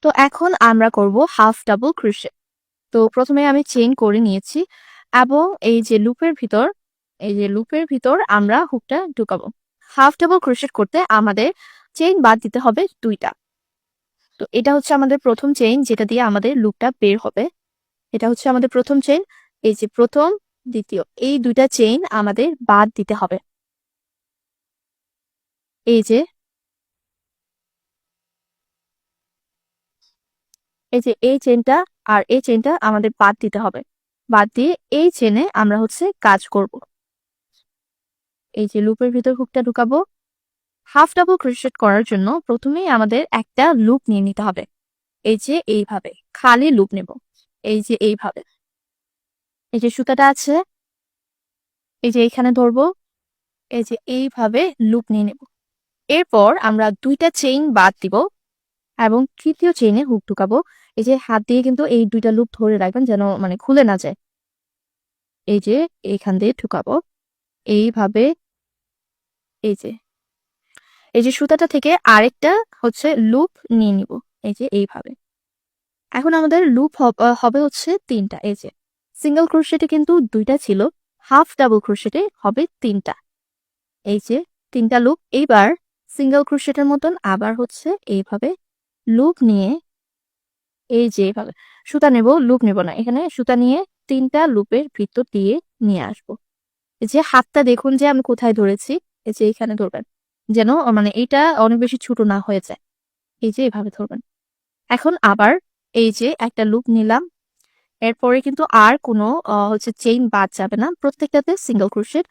তো এখন আমরা করব হাফ ডাবল ক্রোশেট। তো প্রথমে আমি চেইন করে নিয়েছি এবং এই যে লুপের ভিতর আমরা হুকটা ঢুকাবো। হাফ ডাবল ক্রোশেট করতে আমাদের চেইন বাদ দিতে হবে 2টা। তো এটা হচ্ছে আমাদের প্রথম চেইন যেটা দিয়ে আমাদের লুপটা বের হবে। এটা হচ্ছে আমাদের প্রথম চেইন। এই যে প্রথম, দ্বিতীয়, এই 2টা চেইন আমাদের বাদ দিতে হবে। এই যে এই চেইনটা আর এই চেইনটা আমাদের বাদ দিতে হবে। বাদ দিয়ে এই চেইনে আমরা হচ্ছে কাজ করব। এই যে লুপের ভিতর হুকটা ঢুকাবো। হাফ ডাবল ক্রোশেট করার জন্য প্রথমেই আমাদের একটা লুপ নিয়ে নিতে হবে। এই যে এইভাবে খালি লুপ নেব। এই যে এইভাবে, এই যে সুতাটা আছে, এই যে এইখানে ধরবো, এই যে এইভাবে লুপ নিয়ে নেব। এরপর আমরা 2টা চেইন বাদ দিব এবং তৃতীয় চেইনে হুক ঢুকাবো। এই যে হাত দিয়ে কিন্তু এই 2টা লুপ ধরে রাখবেন যেন মানে খুলে না যায়। এই যে এইখান দিয়ে ঢুকাবো এইভাবে। এই যে সুতাটা থেকে আরেকটা হচ্ছে লুপ নিয়ে নিব। এই যে এইভাবে। এখন আমাদের লুপ হবে হচ্ছে 3টা। এই যে সিঙ্গেল ক্রোশেটে কিন্তু 2টা ছিল, হাফ ডাবল ক্রোশেটে হবে 3টা। এই যে 3টা লুপ। এইবার সিঙ্গেল ক্রোশেটের মতন আবার হচ্ছে এইভাবে লুপ নিয়ে, এই যে এইভাবে সুতা নেব, লুপ নেব না, এখানে সুতা নিয়ে 3টা লুপের ভিতর দিয়ে নিয়ে আসবো। এই যে হাতটা দেখুন যে আমি কোথায় ধরেছি, এই যে এইখানে ধরবেন যেন মানে এটা অনেক বেশি ছোট না হয়ে যায়। এই যে এভাবে ধরবেন। এখন আবার এই যে একটা লুপ নিলাম। এরপরে কিন্তু আর কোনো হচ্ছে চেইন বাদ যাবে না, প্রত্যেকটাতে single crochet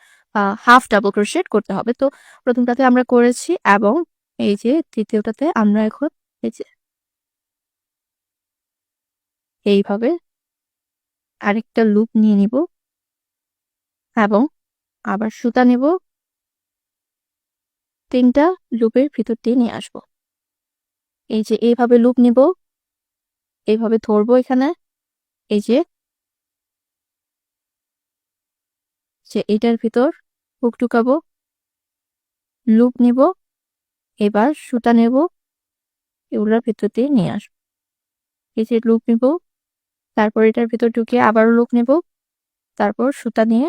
half double crochet করতে হবে। তো প্রথমটাতে আমরা করেছি এবং এই যে তৃতীয়টাতে আমরা এখন এই যে এইভাবে আরেকটা লুপ নিয়ে নিব এবং আবার সুতা নেব, 3টা লুপের ভিতর দিয়ে নিয়ে আসব। এই যে এইভাবে লুপ নিব, এইভাবে ধরবো এখানে। এই যে এটার ভিতর হুক ঢুকাবো, লুপ নিব, এবার সুতা নেব, এগুলোর ভিতর দিয়ে নিয়ে আসবো। এই যে লুপ নিব, তারপর এটার ভিতর ঢুকিয়ে আবারও লুপ নেব, তারপর সুতা নিয়ে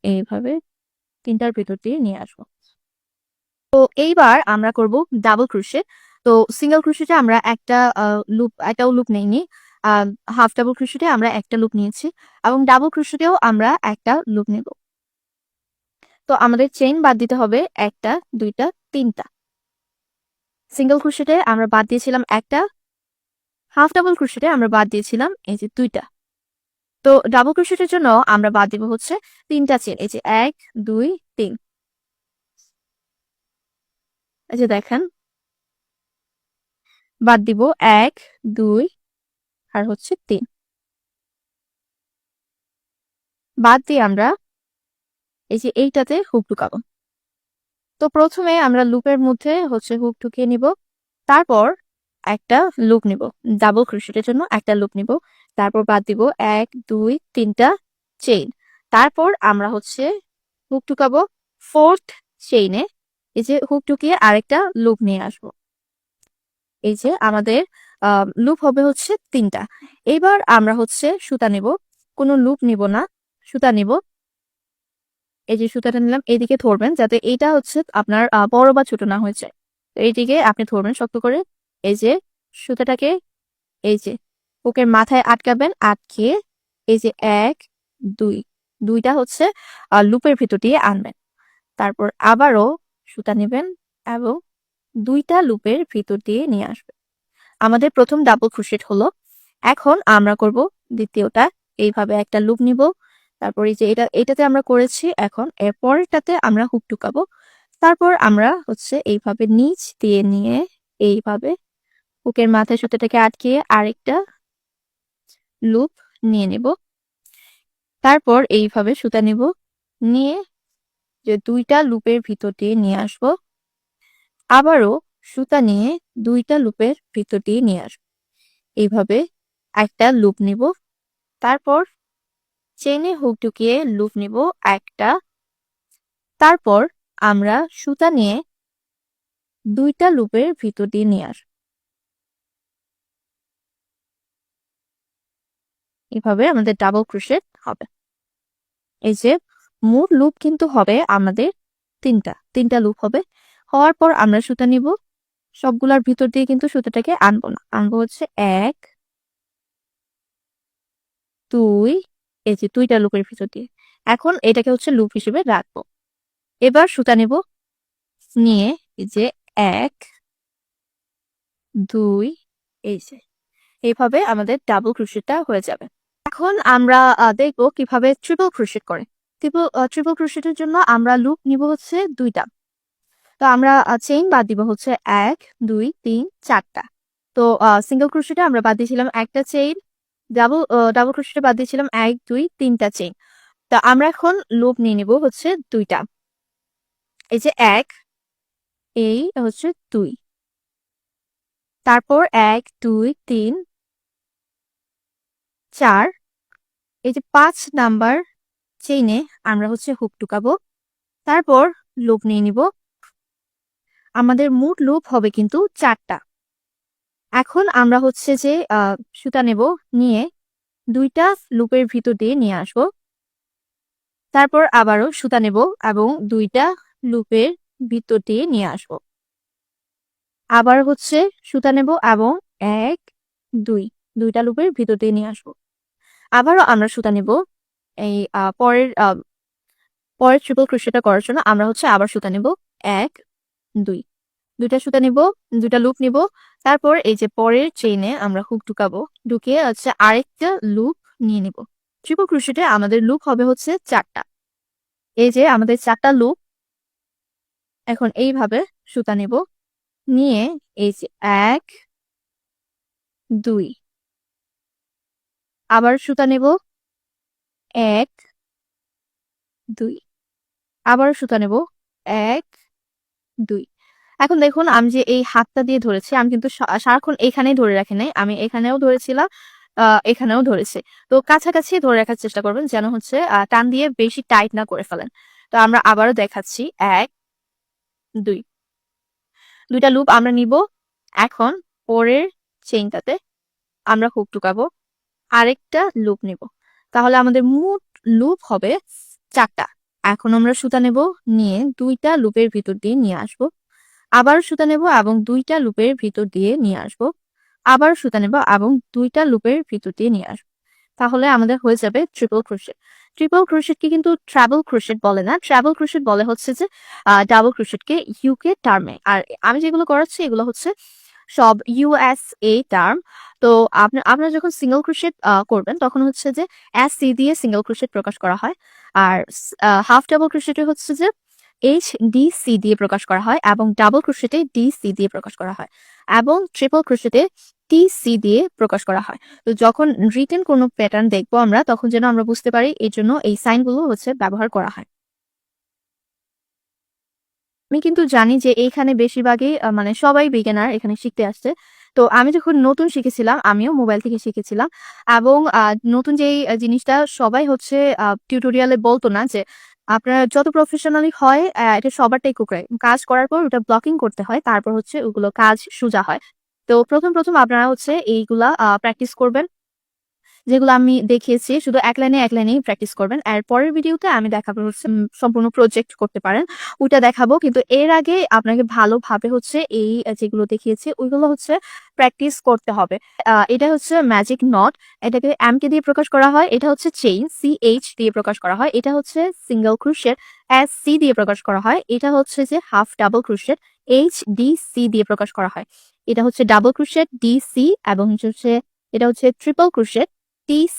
এইভাবে 3টার ভিতর দিয়ে নিয়ে আসবো। তো এইবার আমরা করব ডাবল ক্রোশেট। তো সিঙ্গেল ক্রোশেটে আমরা একটাও লুপ নেইনি। হাফ ডাবল ক্রোশেটে আমরা একটা লুপ নিয়েছি এবং ডাবল ক্রোশেটেও আমরা একটা লুপ নেব। তো আমাদের চেইন বাদ দিতে হবে 1টা, 2টা, 3টা। সিঙ্গেল ক্রোশেটে আমরা বাদ দিয়েছিলাম একটা, হাফ ডাবল ক্রোশেটে আমরা বাদ দিয়েছিলাম এই যে 2টা। তো ডাবল ক্রোশেটের জন্য আমরা বাদ দিব হচ্ছে 3টা চেইন। এই যে 1, 2, 3। এই যে দেখেন বাদ দিব 1, 2 আর হচ্ছে 3। বাদ দিয়ে আমরা এই যে এইটাতে হুক ঢুকাবো। তো প্রথমে আমরা লুপের মধ্যে হচ্ছে হুক ঢুকিয়ে নিব, তারপর একটা লুপ নিব, ডাবল ক্রোশেটের জন্য একটা লুপ নিব, তারপর বাদ দিব 1, 2, 3টা চেইন। তারপর আমরা হচ্ছে হুক ঢুকাবো 4th চেইনে। এই যে হুক ঢুকিয়ে আরেকটা লুপ নিয়ে আসবো। এই যে আমাদের লুপ হবে হচ্ছে 3টা। এবার আমরা হচ্ছে সুতা নিব, কোনো লুপ নিব না, সুতা নিব। এই যে সুতাটা নিলাম, এইদিকে ধরবেন যাতে এইটা হচ্ছে আপনার বড় বা ছোট না হয়ে যায়। তো এইদিকে আপনি ধরবেন শক্ত করে। এই যে সুতাটাকে এই যে বুকের মাথায় আটকাবেন, আটকিয়ে এই যে 1, 2, 2টা হচ্ছে লুপের ভিতর দিয়ে আনবেন। তারপর আবারও সুতা নেবেন এবং 2টা লুপের ভিতর দিয়ে নিয়ে আসবেন। আমাদের প্রথম ডাবল ক্রোশেট হলো। এখন আমরা করব দ্বিতীয়টা। এইভাবে একটা লুপ নিব, তারপর এই যে এটাতে আমরা করেছি, এখন এর পরেরটাতে আমরা হুক ঢুকাবো। তারপর আমরা হচ্ছে এইভাবে নিচ দিয়ে নিয়ে এইভাবে হুকের মাথায় সুতাটাকে আটকিয়ে আরেকটা লুপ নিয়ে নেব। তারপর এইভাবে সুতা নিব, নিয়ে যে 2টা লুপের ভিতর দিয়ে নিয়ে আসব। আবারও সুতা নিয়ে 2টা লুপের ভিতর দিয়ে নিয়ে আসব। এইভাবে একটা লুপ নিব, তারপর চেইনে হুক ঢুকিয়ে লুপ নিব একটা, তারপর আমরা সুতা নিয়ে 2টা লুপের ভিতর দিয়ে নিয়ে আসব। এভাবে আমাদের ডাবল ক্রোশেট হবে। এই যে মোট লুপ কিন্তু হবে আমাদের তিনটা লুপ হবে। হওয়ার পর আমরা সুতা নিব, সবগুলার ভিতর দিয়ে কিন্তু সুতাটাকে আনবো না, আনবো হচ্ছে 1 2, এই যে 2টা লুপের ভিতর দিয়ে। এখন এটাকে হচ্ছে লুপ হিসেবে রাখবো। এবার সুতা নেব, নিয়ে এই যে 1 2, এই যে এইভাবে আমাদের ডাবল ক্রোশেটটা হয়ে যাবে। এখন আমরা দেখবো কিভাবে ট্রিপল ক্রোশেট করে। ট্রিপল ক্রোশেটের জন্য আমরা লুপ নিব হচ্ছে 2টা। তো আমরা চেইন বাদ দিব হচ্ছে 1 2 3 4টা। তো সিঙ্গেল ক্রোশেটে আমরা বাদ দিয়েছিলাম একটা চেইন, ডাবল ক্রোশেটে বাদ দিয়েছিলাম 1 2 3টা চেইন। তো আমরা এখন লুপ নিয়ে নিব হচ্ছে 2টা। এই যে 1, এই হচ্ছে 2, তারপর 1 2 3 4, এই যে 5 নাম্বার চেইনে আমরা হচ্ছে হুক ঢুকাবো, তারপর লুপ নিয়ে নিব। আমাদের মোট লুপ হবে কিন্তু 4টা। এখন আমরা হচ্ছে যে সুতা নেব, নিয়ে 2টা লুপের ভিতর দিয়ে নিয়ে আসবো, তারপর আবারও সুতা নেব এবং 2টা লুপের ভিতর দিয়ে নিয়ে আসবো, আবার হচ্ছে সুতা নেব এবং 1 2, 2টা লুপের ভিতর দিয়ে নিয়ে আসবো, আবারও আমরা সুতা নেব। এই পরের ট্রিপল ক্রোশেটটা করার জন্য আমরা হচ্ছে আবার সুতা নেব 1 2, 2টা সুতা নিব, 2টা লুপ নিব, তারপর এই যে পরের চেইনে আমরা হুক ঢুকাবো, ঢুকিয়ে হচ্ছে আরেকটা লুপ নিয়ে নিব। ট্রিপল ক্রোশেটে আমাদের লুপ হবে হচ্ছে 4টা। এই যে আমাদের 4টা লুপ। এখন এইভাবে সুতা নেব, নিয়ে এই যে 1 2, আবার সুতা নেব 1 2, আবার সুতা নেব 1 2। এখন দেখুন আমি যে এই হাতটা দিয়ে ধরেছি, আমি কিন্তু সারাক্ষণ এখানেই ধরে রাখি নাই, আমি এখানেও ধরেছিলাম, এখানেও ধরেছি। তো কাছাকাছি ধরে রাখার চেষ্টা করবেন, যেন হচ্ছে টান দিয়ে বেশি টাইট না করে ফেলেন। তো আমরা আবারও দেখাচ্ছি 1 2, 2টা লুপ আমরা নিব। এখন পরের চেইনটাতে আমরা হুক ঢুকাবো, আরেকটা লুপ নিব, তাহলে আমাদের মোট লুপ হবে 4টা। এখন আমরা সুতা নেব, নিয়ে 2টা লুপের ভিতর দিয়ে নিয়ে আসবো, আবার সুতা নেব এবং 2টা লুপের ভিতর দিয়ে নিয়ে আসবো, আবার সুতা নেব এবং 2টা লুপের ভিতর দিয়ে নিয়ে আসবো, তাহলে আমাদের হয়ে যাবে ট্রিপল ক্রোশেট। ট্রিপল ক্রোশেটকে কিন্তু ট্রাভেল ক্রোশেট বলে না, ট্রাভেল ক্রোশেট বলে হচ্ছে যে ডাবল ক্রোশেটকে ইউকে টার্মে। আর আমি যেগুলো করাচ্ছি এগুলো হচ্ছে সব ইউএসএ টার্ম। তো আপনারা যখন সিঙ্গেল ক্রোশেট করবেন তখন হচ্ছে যে SC দিয়ে সিঙ্গেল ক্রোশেট প্রকাশ করা হয়, আর হাফ ডাবল ক্রোশেটে হচ্ছে যে HDC দিয়ে প্রকাশ করা হয়, এবং ডাবল ক্রোশেটে DC দিয়ে প্রকাশ করা হয়, এবং ট্রিপল ক্রোশেটে TC দিয়ে প্রকাশ করা হয়। তো যখন রিটেন কোনো প্যাটার্ন দেখবো আমরা, তখন যেন আমরা বুঝতে পারি, এই জন্য এই সাইনগুলো হচ্ছে ব্যবহার করা হয়। আমি কিন্তু জানি যে এইখানে বেশিরভাগই মানে সবাই বিগিনার এখানে শিখতে আসছে। তো আমি যখন নতুন শিখেছিলাম, আমিও মোবাইল থেকে শিখেছিলাম, এবং নতুন যেই জিনিসটা সবাই হচ্ছে টিউটোরিয়ালে বলতো না যে আপনার যত প্রফেশনালি হয় এটা সবারটাই কুকরাই। কাজ করার পর ওটা ব্লকিং করতে হয়, তারপর হচ্ছে ওগুলো কাজ সোজা হয়। তো প্রথম আপনারা হচ্ছে এইগুলা প্র্যাকটিস করবেন। যেগুলো আমি দেখিয়েছি শুধু এক লাইনেই প্র্যাকটিস করবেন। আর পরের ভিডিওতে আমি দেখাবো হচ্ছে সম্পূর্ণ প্রজেক্ট করতে পারেন, ওইটা দেখাবো। কিন্তু এর আগে আপনাকে ভালোভাবে হচ্ছে এই যেগুলো দেখিয়েছি ওইগুলো হচ্ছে প্র্যাকটিস করতে হবে। এটা হচ্ছে ম্যাজিক নট, এটাকে MK দিয়ে প্রকাশ করা হয়। এটা হচ্ছে চেইন, CH দিয়ে প্রকাশ করা হয়। এটা হচ্ছে সিঙ্গেল ক্রোশেট, SC দিয়ে প্রকাশ করা হয়। এটা হচ্ছে যে হাফ ডাবল ক্রোশেট, HDC দিয়ে প্রকাশ করা হয়। এটা হচ্ছে ডাবল ক্রোশেট, DC, এবং হচ্ছে এটা হচ্ছে ট্রিপল ক্রোশেট, TC